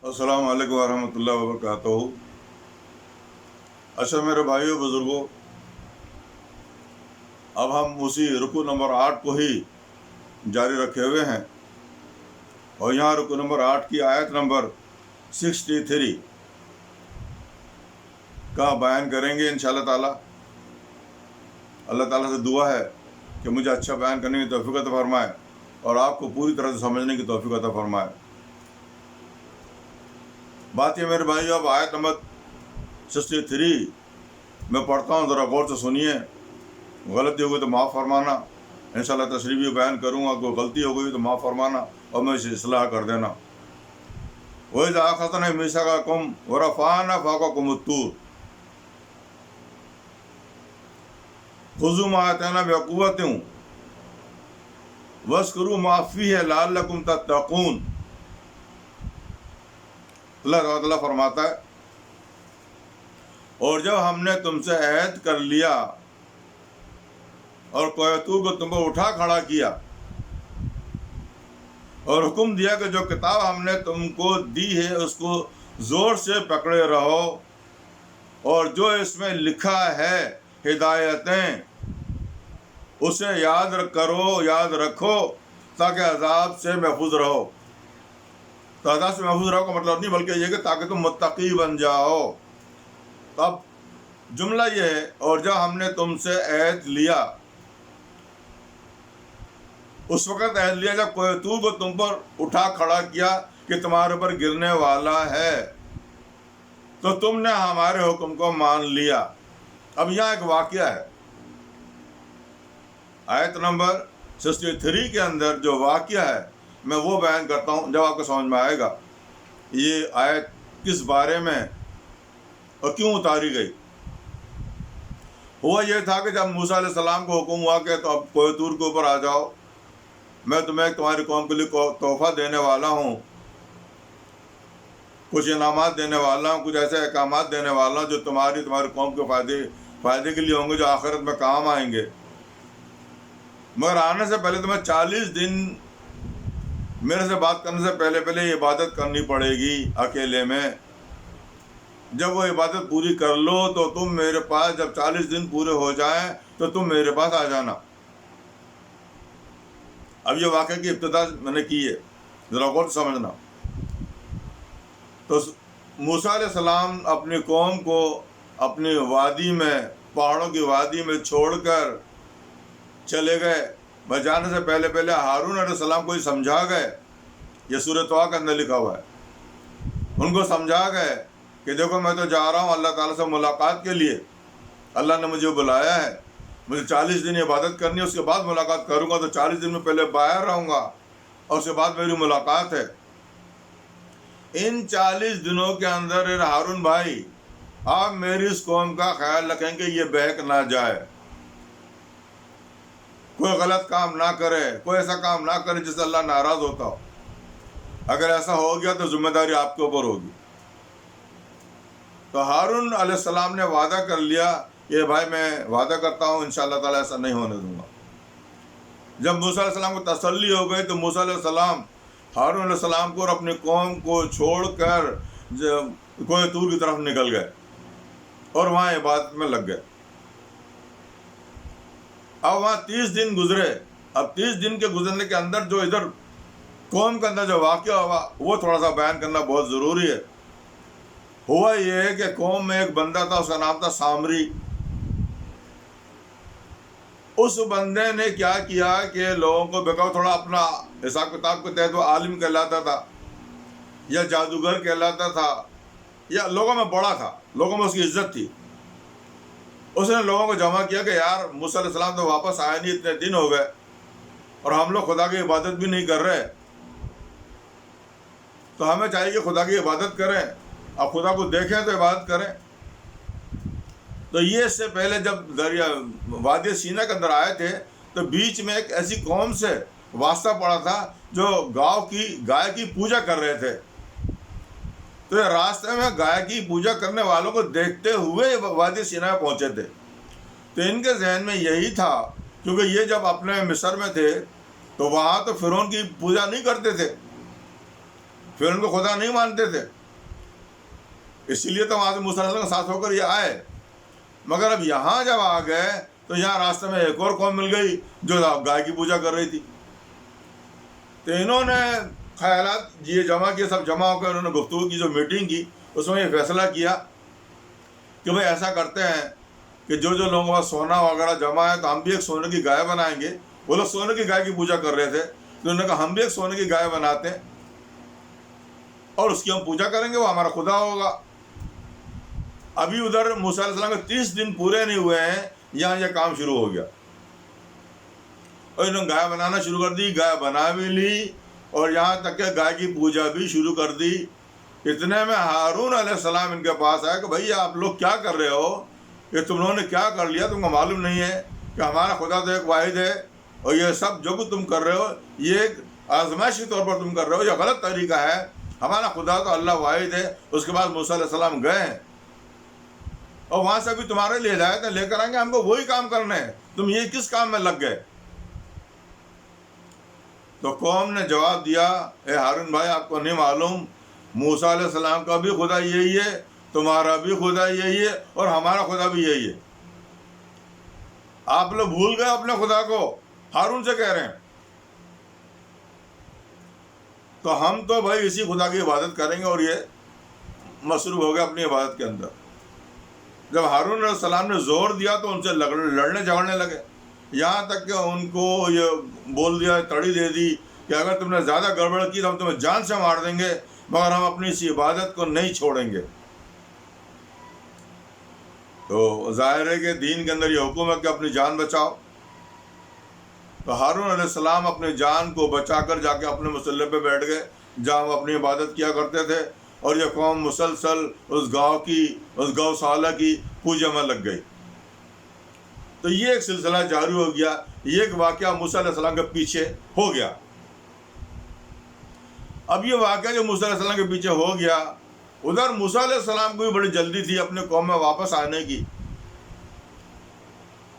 السلام علیکم ورحمۃ اللہ وبرکاتہ۔ اچھا میرے بھائیوں بزرگوں، اب ہم اسی رکوع نمبر 8 کو ہی جاری رکھے ہوئے ہیں، اور یہاں رکوع نمبر 8 کی آیت نمبر 63 کا بیان کریں گے انشاءاللہ تعالی۔ اللہ تعالیٰ سے دعا ہے کہ مجھے اچھا بیان کرنے کی توفیق عطا فرمائے اور آپ کو پوری طرح سے سمجھنے کی توفیق عطا فرمائے۔ بات یہ میرے بھائی، اب آیت نمبر 63 میں پڑھتا ہوں، ذرا غور سے سنیے، غلطی ہوگی تو معاف فرمانا، انشاءاللہ تشریح بھی بیان کروں گا، کوئی غلطی ہو گئی تو معاف فرمانا اور میں اسے اصلاح کر دینا۔ وَإِذَا أَخَذْنَا مِيثَاقَكُمْ وَرَفَعْنَا فَوْقَكُمُ الطُّورَ خُذُوا مَا آتَيْنَاكُم بِقُوَّةٍ وَاذْكُرُوا مَا فِيهِ لَعَلَّكُمْ تَتَّقُونَ۔ اللہ تعالیٰ فرماتا ہے، اور جب ہم نے تم سے عہد کر لیا اور کوہ طور کو تم پر اٹھا کھڑا کیا اور حکم دیا کہ جو کتاب ہم نے تم کو دی ہے اس کو زور سے پکڑے رہو، اور جو اس میں لکھا ہے ہدایتیں اسے یاد رکھو تاکہ عذاب سے محفوظ رہو۔ تو عذاب سے محفوظ رہو کا مطلب نہیں، بلکہ یہ کہ تاکہ تم متقی بن جاؤ۔ اب جملہ یہ ہے، اور جب ہم نے تم سے عہد لیا، اس وقت عہد لیا جب کوہ طور کو تم پر اٹھا کھڑا کیا کہ تمہارے پر گرنے والا ہے، تو تم نے ہمارے حکم کو مان لیا۔ اب یہاں ایک واقعہ ہے، آیت نمبر 63 کے اندر جو واقعہ ہے میں وہ بیان کرتا ہوں، جب آپ کو سمجھ میں آئے گا یہ آیت کس بارے میں اور کیوں اتاری گئی۔ ہوا یہ تھا کہ جب موسیٰ علیہ السلام کو حکم ہوا کہ تو اب کوہ طور کے اوپر آ جاؤ، میں تمہیں تمہاری قوم کے لیے تحفہ دینے والا ہوں، کچھ انعامات دینے والا ہوں، کچھ ایسے احکامات دینے والا ہوں جو تمہاری قوم کے فائدے کے لیے ہوں گے، جو آخرت میں کام آئیں گے۔ مگر آنے سے پہلے تمہیں 40 دن میرے سے بات کرنے سے پہلے یہ عبادت کرنی پڑے گی اکیلے میں۔ جب وہ عبادت پوری کر لو تو تم میرے پاس، جب 40 دن پورے ہو جائیں تو تم میرے پاس آ جانا۔ اب یہ واقعہ کی ابتدا میں نے کی ہے، ذرا غور سے سمجھنا۔ تو موسیٰ علیہ السلام اپنی قوم کو اپنی وادی میں، پہاڑوں کی وادی میں چھوڑ کر چلے گئے۔ جانے سے پہلے ہارون علیہ السلام کو ہی سمجھا گئے، یہ سورہ طٰہٰ کے اندر لکھا ہوا ہے، ان کو سمجھا گئے کہ دیکھو میں تو جا رہا ہوں اللہ تعالیٰ سے ملاقات کے لیے، اللہ نے مجھے بلایا ہے، مجھے 40 دن عبادت کرنی ہے، اس کے بعد ملاقات کروں گا، تو 40 دن میں پہلے باہر رہوں گا اور اس کے بعد میری ملاقات ہے۔ ان 40 دنوں کے اندر ہارون بھائی آپ میری اس قوم کا خیال رکھیں کہ یہ بہک نہ جائے، کوئی غلط کام نہ کرے، کوئی ایسا کام نہ کرے جس سے اللہ ناراض ہوتا ہو۔ اگر ایسا ہو گیا تو ذمہ داری آپ کے اوپر ہوگی۔ تو ہارون علیہ السلام نے وعدہ کر لیا کہ بھائی میں وعدہ کرتا ہوں انشاءاللہ تعالیٰ ایسا نہیں ہونے دوں گا۔ جب موسیٰ علیہ السلام کو تسلی ہو گئی تو موسیٰ علیہ السلام ہارون علیہ السلام کو اور اپنی قوم کو چھوڑ کر کوہ طور کی طرف نکل گئے اور وہاں عبادت میں لگ گئے۔ اب وہاں 30 دن گزرے۔ اب 30 دن کے گزرنے کے اندر جو ادھر قوم کے اندر جو واقعہ ہوا وہ تھوڑا سا بیان کرنا بہت ضروری ہے۔ ہوا یہ ہے کہ قوم میں ایک بندہ تھا، اس کا نام تھا سامری۔ اس بندے نے کیا کیا کہ لوگوں کو بکاؤ، تھوڑا اپنا حساب کتاب کے تحت وہ عالم کہلاتا تھا یا جادوگر کہلاتا تھا یا لوگوں میں بڑا تھا، لوگوں میں اس کی عزت تھی۔ اس نے لوگوں کو جمع کیا کہ یار موسیٰ علیہ السلام تو واپس آئے نہیں، اتنے دن ہو گئے اور ہم لوگ خدا کی عبادت بھی نہیں کر رہے، تو ہمیں چاہیے کہ خدا کی عبادت کریں، اب خدا کو دیکھیں تو عبادت کریں۔ تو یہ اس سے پہلے جب وادی سینا کے اندر آئے تھے تو بیچ میں ایک ایسی قوم سے واسطہ پڑا تھا جو گائے کی پوجا کر رہے تھے۔ تو یہ راستے میں گائے کی پوجا کرنے والوں کو دیکھتے ہوئے وادی سینا میں پہنچے تھے۔ تو ان کے ذہن میں یہی تھا، کیونکہ یہ جب اپنے مصر میں تھے تو وہاں تو فرعون کی پوجا نہیں کرتے تھے، پھر ان کو خدا نہیں مانتے تھے، اسی لیے تو وہاں سے موسیٰ علیہ السلام کے ساتھ ہو کر یہ آئے۔ مگر اب یہاں جب آ گئے تو یہاں راستے میں ایک اور قوم مل گئی جو گائے کی پوجا کر رہی تھی۔ تو انہوں نے خیالات یہ جمع کیے، سب جمع ہو کر انہوں نے گفتگو کی، جو میٹنگ کی اس میں یہ فیصلہ کیا کہ بھائی ایسا کرتے ہیں کہ جو لوگوں کے پاس سونا وغیرہ جمع ہے تو ہم بھی ایک سونے کی گائے بنائیں گے۔ وہ لوگ سونے کی گائے کی پوجا کر رہے تھے، تو انہوں نے کہا ہم بھی ایک سونے کی گائے بناتے ہیں اور اس کی ہم پوجا کریں گے، وہ ہمارا خدا ہوگا۔ ابھی ادھر موسیٰ علیہ السلام کے 30 دن پورے نہیں ہوئے ہیں، یہاں یہ کام شروع ہو گیا اور انہوں نے گائے بنانا شروع کر دی، گائے بنا بھی لی اور یہاں تک کہ گائے کی پوجا بھی شروع کر دی۔ اتنے میں ہارون علیہ السلام ان کے پاس آیا کہ بھائی آپ لوگ کیا کر رہے ہو، کہ تم لوگوں نے کیا کر لیا، تم کو معلوم نہیں ہے کہ ہمارا خدا تو ایک واحد ہے، اور یہ سب جو کچھ تم کر رہے ہو یہ ایک آزمائش کے طور پر تم کر رہے ہو، یہ غلط طریقہ ہے، ہمارا خدا تو اللہ واحد ہے۔ اس کے بعد موسیٰ علیہ السلام گئے ہیں اور وہاں سے بھی تمہارے لیے ہدایتیں لے کر آئیں گے، ہم کو وہی کام کرنے ہیں، تم یہ کس کام میں لگ گئے؟ تو قوم نے جواب دیا، اے ہارون بھائی آپ کو نہیں معلوم موسیٰ علیہ السلام کا بھی خدا یہی ہے، تمہارا بھی خدا یہی ہے اور ہمارا خدا بھی یہی ہے۔ آپ لوگ بھول گئے اپنے خدا کو، ہارون سے کہہ رہے ہیں۔ تو ہم تو بھائی اسی خدا کی عبادت کریں گے، اور یہ مصروف ہو گیا اپنی عبادت کے اندر۔ جب ہارون علیہ السلام نے زور دیا تو ان سے لڑنے جھگڑنے لگے، یہاں تک کہ ان کو یہ بول دیا، تڑی دے دی کہ اگر تم نے زیادہ گڑبڑ کی تو ہم تمہیں جان سے مار دیں گے، مگر ہم اپنی اسی عبادت کو نہیں چھوڑیں گے۔ تو ظاہر ہے کہ دین کے اندر یہ حکم ہے کہ اپنی جان بچاؤ۔ تو ہارون علیہ السلام اپنی جان کو بچا کر جا کے اپنے مسلح پہ بیٹھ گئے جہاں وہ اپنی عبادت کیا کرتے تھے، اور یہ قوم مسلسل اس گو سالہ کی پوجا میں لگ گئی۔ تو یہ ایک سلسلہ جاری ہو گیا، یہ ایک واقعہ موسیٰ علیہ السلام کے پیچھے ہو گیا۔ اب یہ واقعہ جو موسیٰ علیہ السلام کے پیچھے ہو گیا، ادھر موسیٰ علیہ السلام کو بھی بڑی جلدی تھی اپنے قوم میں واپس آنے کی۔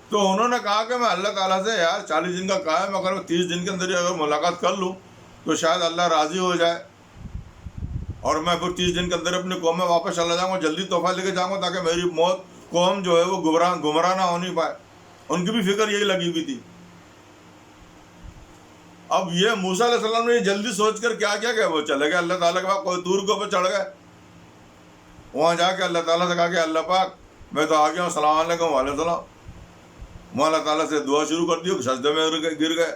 تو انہوں نے کہا کہ میں اللہ تعالیٰ سے یار 40 دن کا کہا ہے، مگر میں 30 دن کے اندر اگر ملاقات کر لوں تو شاید اللہ راضی ہو جائے، اور میں پھر 30 دن کے اندر اپنی قوم میں واپس چلا جاؤں گا، جلدی تحفہ لے کے جاؤں گا تاکہ میری موت قوم جو ہے وہ گمراہ نہ ہو نہیں پائے۔ ان کی بھی فکر یہی لگی ہوئی تھی۔ اب یہ موسیٰ علیہ السلام نے یہ جلدی سوچ کر کیا کیا کہ وہ چلے گئے اللہ تعالیٰ کے پاس، کوئی طور کے اوپر چڑھ گئے، وہاں جا کے اللہ تعالیٰ سے کہا کہ اللہ پاک میں تو آ گیا ہوں، السلام علیکم وعلیکم السلام۔ وہاں اللہ تعالیٰ سے دعا شروع کر دی، سجدے میں گر گئے۔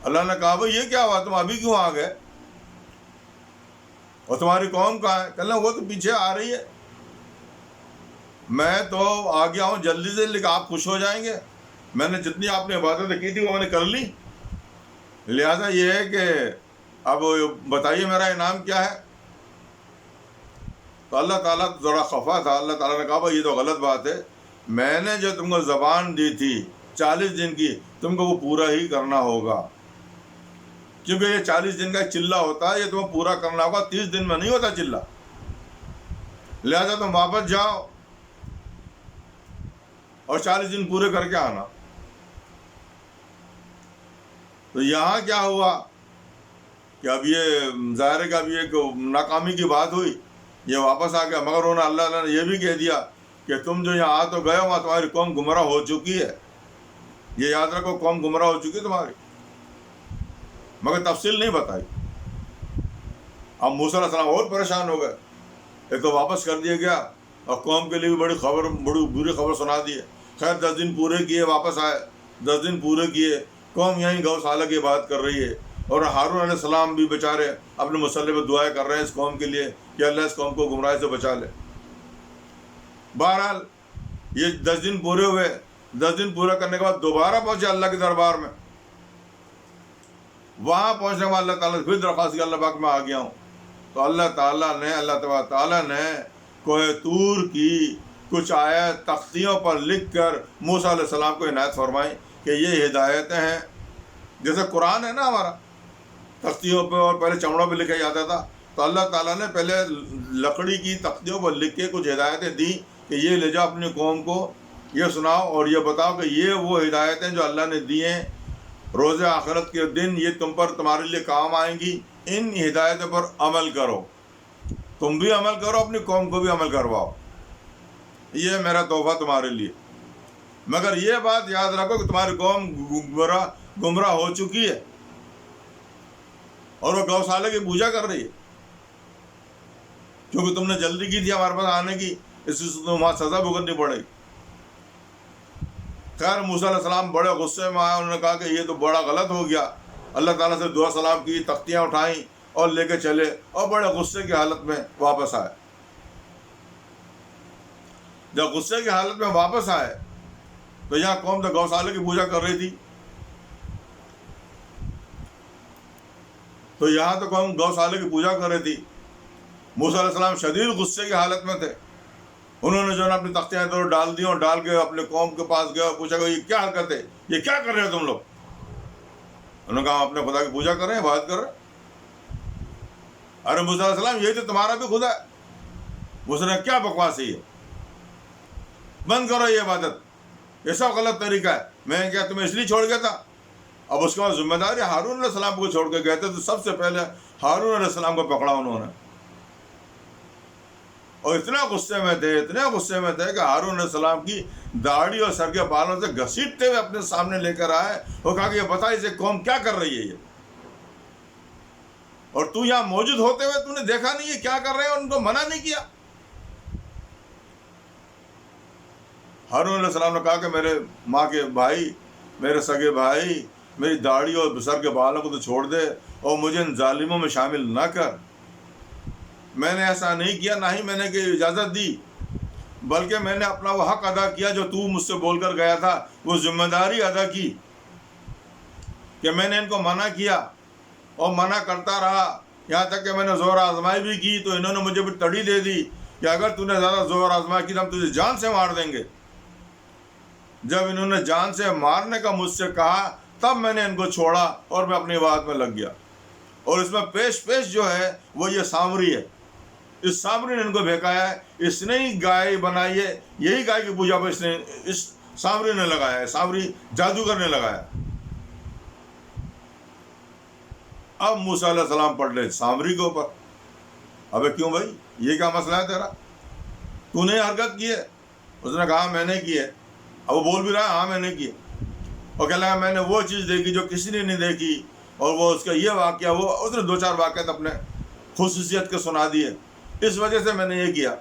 اللہ نے کہا بھائی یہ کیا ہوا، تم ابھی کیوں آ گئے، اور تمہاری قوم کہاں ہے؟ کہنا وہ تو پیچھے آ رہی ہے، میں تو آ گیا ہوں جلدی سے، لیکن آپ خوش ہو جائیں گے، میں نے جتنی آپ نے عبادتیں کی تھی وہ میں نے کر لی، لہٰذا یہ ہے کہ اب بتائیے میرا انعام کیا ہے۔ تو اللہ تعالیٰ ذرا خفا تھا، اللہ تعالیٰ نے کہا بھائی یہ تو غلط بات ہے، میں نے جو تم کو زبان دی تھی 40 دن کی، تم کو وہ پورا ہی کرنا ہوگا، کیونکہ یہ 40 دن کا چلہ ہوتا ہے، یہ تمہیں پورا کرنا ہوگا، 30 دن میں نہیں ہوتا چلہ، لہذا تم واپس جاؤ اور 40 دن پورے کر کے آنا۔ تو یہاں کیا ہوا کہ اب یہ ظاہر ہے کہ اب یہ ایک ناکامی کی بات ہوئی، یہ واپس آ گیا، مگر انہوں نے اللہ نے یہ بھی کہہ دیا کہ تم جو یہاں آ تو گئے ہو، وہاں تمہاری قوم گمراہ ہو چکی ہے، یہ یاد رکھو قوم گمراہ ہو چکی ہے تمہاری، مگر تفصیل نہیں بتائی۔ اب موسیٰ علیہ السلام اور پریشان ہو گئے، ایک تو واپس کر دیا گیا اور قوم کے لیے بھی بڑی بری خبر سنا دی ہے۔ خیر 10 دن پورے کیے، واپس آئے، 10 دن پورے کیے، قوم یہیں گو سالہ کی بات کر رہی ہے، اور ہارون علیہ السلام بھی بیچارے اپنے مسلح پہ دعائیں کر رہے ہیں اس قوم کے لیے کہ اللہ اس قوم کو گمراہی سے بچا لے۔ بہرحال یہ 10 دن پورے ہوئے، 10 دن پورا کرنے کے بعد دوبارہ پہنچے اللہ کے دربار میں۔ وہاں پہنچنے کے بعد اللہ تعالیٰ سے پھر درخواست کی، اللہ پاک میں آ گیا ہوں۔ تو اللہ تعالیٰ نے کوہ طور کی کچھ آیت تختیوں پر لکھ کر موسیٰ علیہ السلام کو عنایت فرمائی کہ یہ ہدایتیں ہیں، جیسے قرآن ہے نا ہمارا، تختیوں پہ اور پہلے چمڑوں پہ لکھا جاتا تھا، تو اللہ تعالیٰ نے پہلے لکڑی کی تختیوں پر لکھ کے کچھ ہدایتیں دیں کہ یہ لے جاؤ اپنی قوم کو، یہ سناؤ اور یہ بتاؤ کہ یہ وہ ہدایتیں جو اللہ نے دی ہیں، روز آخرت کے دن یہ تمہارے لیے کام آئیں گی، ان ہدایتوں پر عمل کرو، تم بھی عمل کرو، اپنی قوم کو بھی عمل کرواؤ، یہ میرا تحفہ تمہارے لیے۔ مگر یہ بات یاد رکھو کہ تمہاری قوم گمراہ ہو چکی ہے اور وہ گوشالے کی پوجا کر رہی ہے، کیونکہ تم نے جلدی کی تھی ہمارے پاس آنے کی، اس سے تمہیں سزا بھگتنی پڑے گی۔ خیر موسیٰ علیہ السلام بڑے غصے میں آئے، انہوں نے کہا کہ یہ تو بڑا غلط ہو گیا، اللہ تعالیٰ سے دعا سلام کی، تختیاں اٹھائیں اور لے کے چلے، اور بڑے غصے کی حالت میں واپس آئے۔ جب غصے کی حالت میں واپس آئے تو یہاں قوم تو گوشالے کی پوجا کر رہی تھی، تو یہاں تو قوم گوشالے کی پوجا کر رہی تھی۔ موسیٰ علیہ السلام شدید غصے کی حالت میں تھے، انہوں نے جو ہے نا اپنی تختیاں ادھر ڈال دی اور ڈال کے اپنے قوم کے پاس گئے اور پوچھا کہ یہ کیا حرکت ہے، یہ کیا کر رہے ہو تم لوگ؟ انہوں نے کہا ہم اپنے خدا کی پوجا کر رہے ہیں، عبادت کر رہے ہیں۔ ارے موسیٰ علیہ السلام یہ تو تمہارا بھی خدا ہے۔ موسیٰ نے کیا بکواس ہے، یہ بند کرو یہ عبادت، یہ سب غلط طریقہ ہے، میں کیا تمہیں اس لیے چھوڑ گیا تھا؟ اب اس کے بعد ذمہ داری ہارون علیہ السلام کو چھوڑ کے گئے تھے، تو سب سے پہلے ہارون علیہ السلام کو پکڑا انہوں نے، اور اتنا غصے میں تھے کہ ہارون علیہ السلام کی داڑھی اور سر کے بالوں سے گھسیٹتے ہوئے اپنے سامنے لے کر آئے اور کہا کہ یہ بتا اسے قوم کیا کر رہی ہے یہ، اور تو یہاں موجود ہوتے ہوئے تو نے دیکھا نہیں یہ کیا کر رہے ہیں اور ان کو منع نہیں کیا؟ ہارون علیہ السلام نے کہا کہ میرے ماں کے بھائی، میرے سگے بھائی، میری داڑھی اور سر کے بالوں کو تو چھوڑ دے اور مجھے ان ظالموں میں شامل نہ کر، میں نے ایسا نہیں کیا، نہ ہی میں نے کہ اجازت دی، بلکہ میں نے اپنا وہ حق ادا کیا جو تو مجھ سے بول کر گیا تھا، وہ ذمہ داری ادا کی کہ میں نے ان کو منع کیا اور منع کرتا رہا، یہاں تک کہ میں نے زور آزمائی بھی کی تو انہوں نے مجھے بھی تڑی دے دی کہ اگر تو نے زیادہ زور آزمائی کی تو ہم تجھے جان سے مار دیں گے۔ جب انہوں نے جان سے مارنے کا مجھ سے کہا تب میں نے ان کو چھوڑا اور میں اپنی بات میں لگ گیا، اور اس میں پیش جو ہے وہ یہ سامری ہے، اس سامری نے ان کو بہکایا ہے، اس نے ہی گائے بنائی ہے، یہی گائے کی پوجا پر اس سامری نے لگایا ہے، سامری جادوگر نے لگایا۔ اب موسیٰ علیہ السلام پڑھ لے سامری کے اوپر، ابے کیوں بھائی یہ کیا مسئلہ ہے تیرا، تو نے حرکت کی ہے؟ اس نے کہا میں نے کی ہے۔ اب وہ بول بھی رہا ہے ہاں میں نے کی ہے، اور کہنے لگا میں نے وہ چیز دیکھی جو کسی نے نہیں دیکھی، اور وہ اس کا یہ واقعہ، وہ اس نے 2-4 واقعات اپنے خصوصیت کے سنا دیے، اس وجہ سے میں نے یہ کیا۔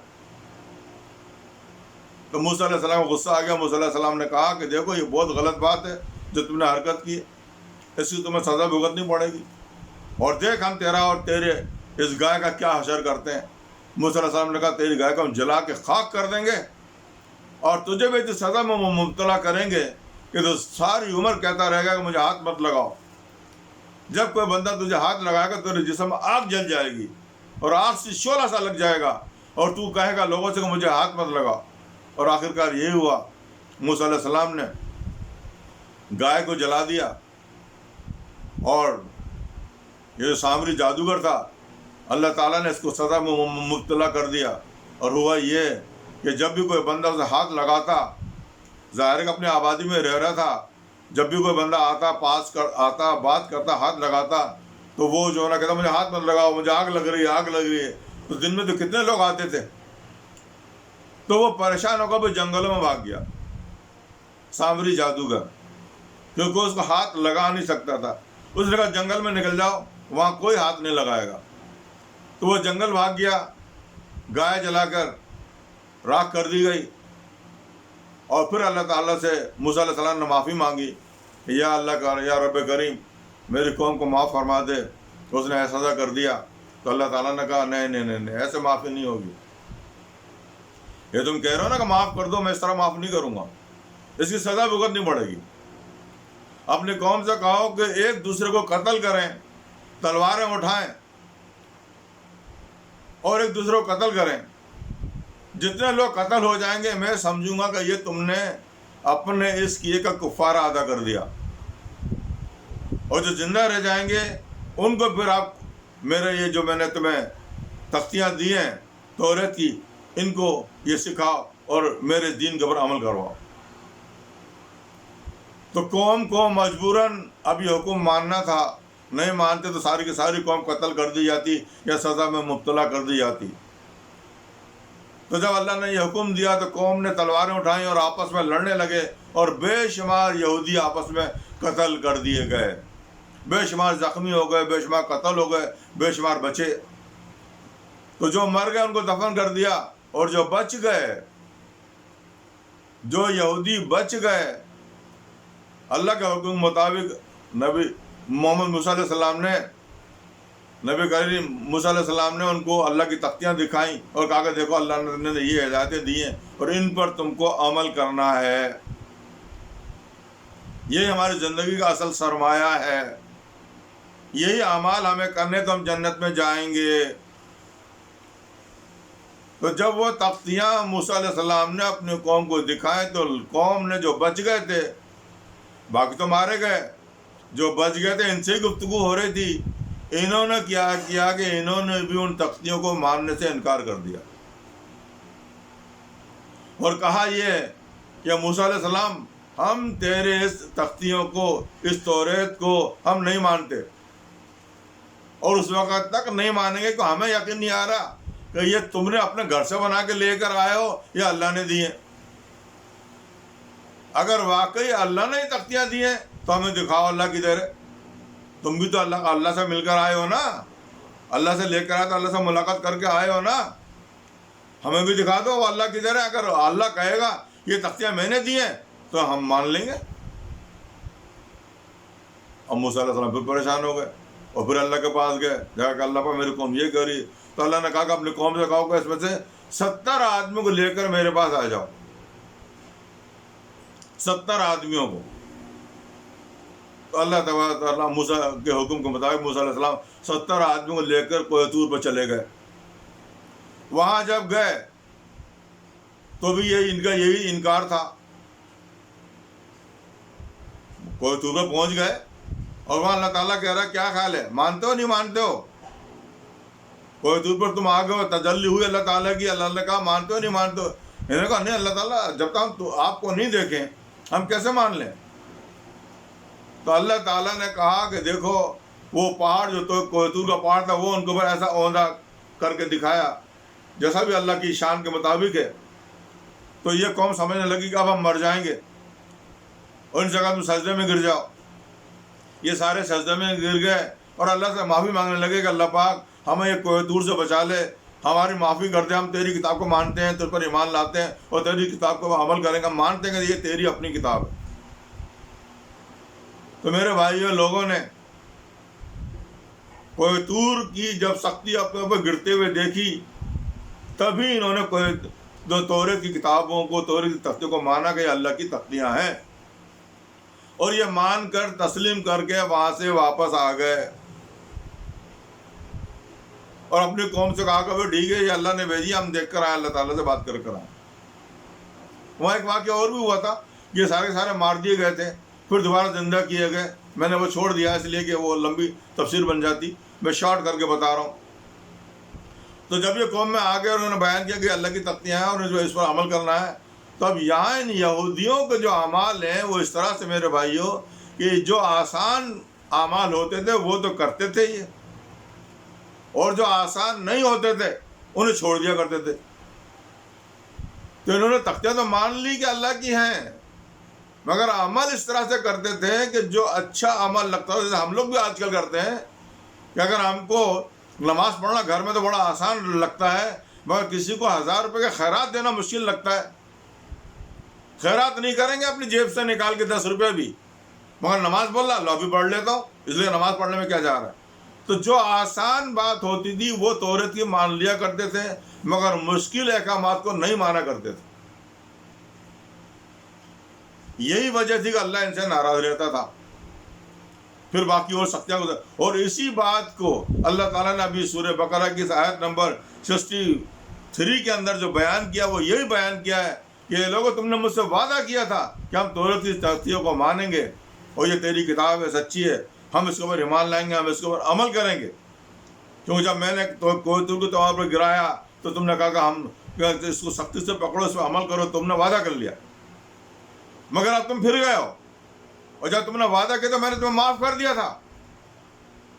تو موسیٰ علیہ السلام کو غصہ آ گیا۔ موسیٰ علیہ السلام نے کہا کہ دیکھو یہ بہت غلط بات ہے جو تم نے حرکت کی، اس کی تمہیں سزا بھگتنی پڑے گی، اور دیکھ ہم تیرا اور تیرے اس گائے کا کیا حشر کرتے ہیں۔ موسیٰ علیہ السلام نے کہا تیری گائے کو ہم جلا کے خاک کر دیں گے اور تجھے بھی اس سزا میں مبتلا کریں گے کہ تو ساری عمر کہتا رہے گا کہ مجھے ہاتھ مت لگاؤ۔ جب کوئی بندہ تجھے ہاتھ لگائے گا تو تیرے جسم میں آگ جل جائے گی اور آگ سے شعلہ سا لگ جائے گا، اور تو کہے گا لوگوں سے کہ مجھے ہاتھ مت لگاؤ۔ اور آخرکار یہی ہوا، موسیٰ علیہ السلام نے گائے کو جلا دیا، اور یہ جو سامری جادوگر تھا اللہ تعالیٰ نے اس کو سزا میں مبتلا کر دیا۔ اور ہوا یہ کہ جب بھی کوئی بندہ اسے ہاتھ لگاتا، ظاہر ہے کہ اپنی آبادی میں رہ رہا تھا، جب بھی کوئی بندہ آتا بات کرتا ہاتھ لگاتا تو وہ جو ہے نا کہتا مجھے ہاتھ مت لگاؤ، مجھے آگ لگ رہی ہے۔ تو دن میں تو کتنے لوگ آتے تھے، تو وہ پریشان ہو کر وہ جنگلوں میں بھاگ گیا سامری جادوگر، کیونکہ اس کو ہاتھ لگا نہیں سکتا تھا۔ اس نے کہا جنگل میں نکل جاؤ، وہاں کوئی ہاتھ نہیں لگائے گا۔ تو وہ جنگل بھاگ گیا، گائے جلا کر راکھ کر دی گئی، اور پھر اللہ تعالیٰ سے موسیٰ علیہ السلام نے معافی مانگی کہ یا اللہ یا رب کریم میری قوم کو معاف فرما دے۔ اس نے ایسا کر دیا تو اللہ تعالیٰ نے کہا نہیں ایسے معافی نہیں ہوگی، یہ تم کہہ رہے ہو نا کہ معاف کر دو، میں اس طرح معاف نہیں کروں گا، اس کی سزا بھگتنی پڑے گی۔ اپنی قوم سے کہو کہ ایک دوسرے کو قتل کریں، تلواریں اٹھائیں اور ایک دوسرے کو قتل کریں، جتنے لوگ قتل ہو جائیں گے میں سمجھوں گا کہ یہ تم نے اپنے اس کیے کا کفارہ ادا کر دیا، اور جو زندہ رہ جائیں گے ان کو پھر آپ میرے یہ جو میں نے تمہیں تختیاں دی ہیں توریت کی، ان کو یہ سکھاؤ اور میرے دین کے اوپر عمل کرواؤ۔ تو قوم کو مجبوراً اب یہ حکم ماننا تھا نہیں مانتے تو ساری کی ساری قوم قتل کر دی جاتی یا سزا میں مبتلا کر دی جاتی۔ تو جب اللہ نے یہ حکم دیا تو قوم نے تلواریں اٹھائیں اور آپس میں لڑنے لگے، اور بے شمار یہودی آپس میں قتل کر دیے گئے، بے شمار زخمی ہو گئے، بے شمار قتل ہو گئے، بے شمار بچے۔ تو جو مر گئے ان کو دفن کر دیا، اور جو بچ گئے، جو یہودی بچ گئے، اللہ کے حکم مطابق نبی محمد موسیٰ علیہ السلام نے، نبی کریم موسیٰ علیہ السلام نے ان کو اللہ کی تختیاں دکھائیں اور کہا کہ دیکھو اللہ نے یہ ہدایتیں دی ہیں اور ان پر تم کو عمل کرنا ہے، یہی ہماری زندگی کا اصل سرمایہ ہے، یہی اعمال ہمیں کرنے تو ہم جنت میں جائیں گے۔ تو جب وہ تختیاں موسیٰ علیہ السلام نے اپنی قوم کو دکھائیں تو قوم نے جو بچ گئے تھے، باقی تو مارے گئے، جو بچ گئے تھے ان سے ہی گفتگو ہو رہی تھی، انہوں نے کیا کیا کہ انہوں نے بھی ان تختیوں کو ماننے سے انکار کر دیا اور کہا یہ کہ موسیٰ علیہ السلام ہم تیرے اس تختیوں کو، اس توریت کو ہم نہیں مانتے، اور اس وقت تک نہیں مانیں گے کہ ہمیں یقین نہیں آ رہا کہ یہ تم نے اپنے گھر سے بنا کے لے کر آئے ہو یا اللہ نے دی ہیں۔ اگر واقعی اللہ نے ہی تختیاں دی ہیں تو ہمیں دکھاؤ اللہ کی دیر ہے، تم بھی تو اللہ سے مل کر آئے ہو نا، اللہ سے لے کر آئے تو اللہ سے ملاقات کر کے آئے ہو نا، ہمیں بھی دکھا دو وہ اللہ کی دیر ہے۔ اگر اللہ کہے گا یہ تختیاں میں نے دی ہیں تو ہم مان لیں گے۔ اب موسیٰ علیہ السلام پھر پریشان ہو گئے اور پھر اللہ کے پاس گئے، جا کہ اللہ پر میری قوم یہ کر رہی، تو اللہ نے کہا کہ اپنی قوم سے کہو کہ اس میں سے 70 آدمیوں کو لے کر میرے پاس آ جاؤ، 70 آدمیوں کو۔ تو اللہ تعالیٰ موسیٰ کے حکم کے مطابق موسیٰ علیہ السلام 70 آدمیوں کو لے کر کوہ طور پر چلے گئے۔ وہاں جب گئے تو بھی ان کا یہی انکار تھا۔ کوہ طور پر پہنچ گئے اور وہاں اللہ تعالیٰ کہہ رہا ہے کیا خیال ہے، مانتے ہو نہیں مانتے ہو؟ کوہ طور پر تم آگے ہو، تجلی ہوئی اللہ تعالیٰ کی، اللہ نے کہا مانتے ہو نہیں مانتے ہو؟ انہوں نے کہا نہیں اللہ تعالیٰ جب تک ہم آپ کو نہیں دیکھیں ہم کیسے مان لیں؟ تو اللہ تعالیٰ نے کہا کہ دیکھو وہ پہاڑ جو تو کوہ طور کا پہاڑ تھا وہ ان کے اوپر ایسا اوندا کر کے دکھایا جیسا بھی اللہ کی شان کے مطابق ہے۔ تو یہ قوم سمجھنے لگی کہ اب ہم مر جائیں گے، اور ان سے کہا تم سجدے میں گر جاؤ۔ یہ سارے سجدے میں گر گئے اور اللہ سے معافی مانگنے لگے کہ اللہ پاک ہمیں یہ کوہ طور سے بچا لے، ہماری معافی کر دے، ہم تیری کتاب کو مانتے ہیں، تجھ پر ایمان لاتے ہیں اور تیری کتاب کو عمل کریں گے، ہم مانتے ہیں کہ یہ تیری اپنی کتاب ہے۔ تو میرے بھائیوں لوگوں نے کوہ طور کی جب سختی اپنے اوپر گرتے ہوئے دیکھی تبھی انہوں نے توریت کی کتابوں کو، توریت کی تختیوں کو مانا کہ یہ اللہ کی تختیاں ہیں، اور یہ مان کر تسلیم کر کے وہاں سے واپس آ گئے اور اپنی قوم سے کہا کہ وہ ٹھیک ہے یہ اللہ نے بھیجی، ہم دیکھ کر آئے، اللہ تعالیٰ سے بات کر آئے۔ وہاں ایک واقعہ اور بھی ہوا تھا، یہ سارے مار دیے گئے تھے، پھر دوبارہ زندہ کیے گئے۔ میں نے وہ چھوڑ دیا اس لیے کہ وہ لمبی تفسیر بن جاتی، میں شارٹ کر کے بتا رہا ہوں۔ تو جب یہ قوم میں آ گئے اور انہوں نے بیان کیا کہ اللہ کی تختیاں ہیں اور اس پر عمل کرنا ہے، تو اب یہاں ان یہودیوں کے جو اعمال ہیں وہ اس طرح سے میرے بھائیوں کہ جو آسان اعمال ہوتے تھے وہ تو کرتے تھے یہ، اور جو آسان نہیں ہوتے تھے انہیں چھوڑ دیا کرتے تھے۔ تو انہوں نے تختیاں تو مان لی کہ اللہ کی ہیں، مگر عمل اس طرح سے کرتے تھے کہ جو اچھا عمل لگتا ہے، جیسے ہم لوگ بھی آج کل کرتے ہیں کہ اگر ہم کو نماز پڑھنا گھر میں تو بڑا آسان لگتا ہے، مگر کسی کو 1000 روپے کا خیرات دینا مشکل لگتا ہے۔ خیرات نہیں کریں گے اپنی جیب سے نکال کے 10 روپے بھی، مگر نماز بولنا لو بھی پڑھ لیتا ہوں اس لیے نماز پڑھنے میں کیا جا رہا ہے۔ تو جو آسان بات ہوتی تھی وہ توریت کی مان لیا کرتے تھے، مگر مشکل احکامات کو نہیں مانا کرتے تھے۔ یہی وجہ تھی کہ اللہ ان سے ناراض رہتا تھا، پھر باقی اور سختیاں گزر۔ اور اسی بات کو اللہ تعالیٰ نے ابھی سورہ بقرہ کی آیت نمبر 63 کے اندر جو بیان کیا وہ یہی بیان کیا ہے کہ یہ لوگوں تم نے مجھ سے وعدہ کیا تھا کہ ہم توریت کی تختیوں کو مانیں گے اور یہ تیری کتاب ہے، سچی ہے، ہم اس کے اوپر ایمان لائیں گے، ہم اس کے اوپر عمل کریں گے۔ کیونکہ جب میں نے کوہ طور کو تمہارے پر گرایا تو تم نے کہا کہ ہم اس کو سختی سے پکڑو، اس پہ عمل کرو، تم نے وعدہ کر لیا، مگر اب تم پھر گئے ہو، اور جب تم نے وعدہ کیا تو میں نے تمہیں معاف کر دیا تھا،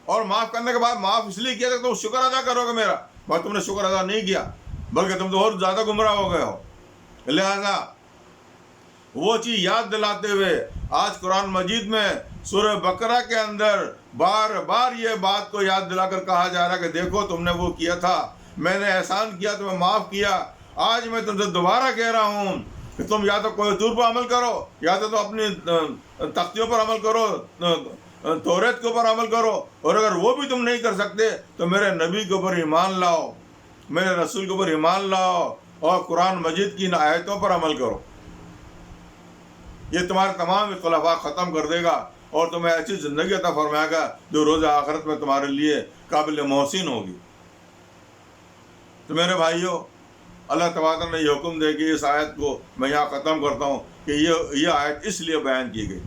اور معاف کرنے کے بعد معاف اس لیے کیا کہ تم شکر ادا کرو گے میرا، بس تم نے شکر ادا نہیں کیا بلکہ تم تو اور زیادہ گمراہ ہو گئے ہو۔ لہذا وہ چیز یاد دلاتے ہوئے آج قرآن مجید میں سورہ بقرہ کے اندر بار بار یہ بات کو یاد دلا کر کہا جا رہا ہے کہ دیکھو تم نے وہ کیا تھا، میں نے احسان کیا، تمہیں معاف کیا، آج میں تم سے دوبارہ کہہ رہا ہوں کہ تم یا تو کوئی طور پر عمل کرو، یا تو اپنی تختیوں پر عمل کرو، توریت کے اوپر عمل کرو، اور اگر وہ بھی تم نہیں کر سکتے تو میرے نبی کے اوپر ایمان لاؤ، میرے رسول کے اوپر ایمان لاؤ، اور قرآن مجید کی ان آیتوں پر عمل کرو۔ یہ تمہارے تمام اختلافات ختم کر دے گا اور تمہیں ایسی زندگی عطا فرمائے گا جو روز آخرت میں تمہارے لیے قابل محسن ہوگی۔ تو میرے بھائیوں، اللہ تبارک نے یہ حکم دے کہ اس آیت کو میں یہاں ختم کرتا ہوں کہ یہ آیت اس لیے بیان کی گئی۔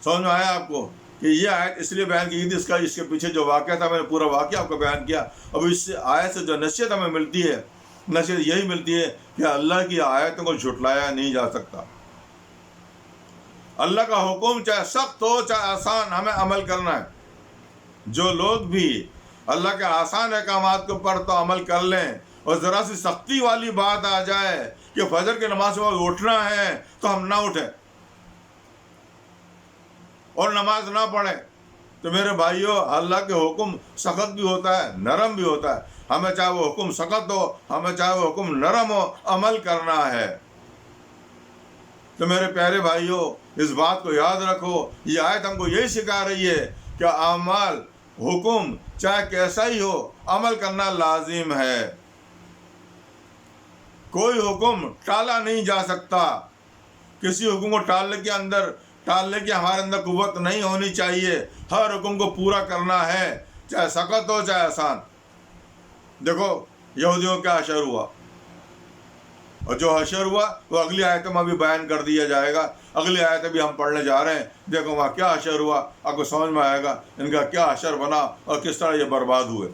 سمجھ میں آیا آپ کو کہ یہ آیت اس لیے بیان کی گئی تھی؟ اس کے پیچھے جو واقعہ تھا میں نے پورا واقعہ آپ کو بیان کیا۔ اب اس آیت سے جو نصیحت ہمیں ملتی ہے، نصیحت یہی ملتی ہے کہ اللہ کی آیتوں کو جھٹلایا نہیں جا سکتا۔ اللہ کا حکم چاہے سخت ہو چاہے آسان، ہمیں عمل کرنا ہے۔ جو لوگ بھی اللہ کے آسان احکامات کے اوپر تو عمل کر لیں، اور ذرا سی سختی والی بات آ جائے کہ فجر کی نماز کے بعد اٹھنا ہے تو ہم نہ اٹھیں اور نماز نہ پڑھیں، تو میرے بھائیوں اللہ کے حکم سخت بھی ہوتا ہے، نرم بھی ہوتا ہے۔ ہمیں چاہے وہ حکم سخت ہو، ہمیں چاہے وہ حکم نرم ہو، عمل کرنا ہے۔ تو میرے پیارے بھائیوں، اس بات کو یاد رکھو، یہ آیت ہم کو یہی سکھا رہی ہے کہ اعمال، حکم چاہے کیسا ہی ہو، عمل کرنا لازم ہے۔ کوئی حکم ٹالا نہیں جا سکتا، کسی حکم کو ٹالنے کی ہمارے اندر قوت نہیں ہونی چاہیے۔ ہر حکم کو پورا کرنا ہے، چاہے سخت ہو چاہے آسان۔ دیکھو یہودیوں کا حشر ہوا، اور جو حشر ہوا وہ اگلی آیتوں میں بھی بیان کر دیا جائے گا۔ اگلی آیتیں بھی ہم پڑھنے جا رہے ہیں، دیکھو وہاں کیا حشر ہوا، آپ کو سمجھ میں آئے گا ان کا کیا حشر بنا اور کس طرح یہ برباد ہوئے۔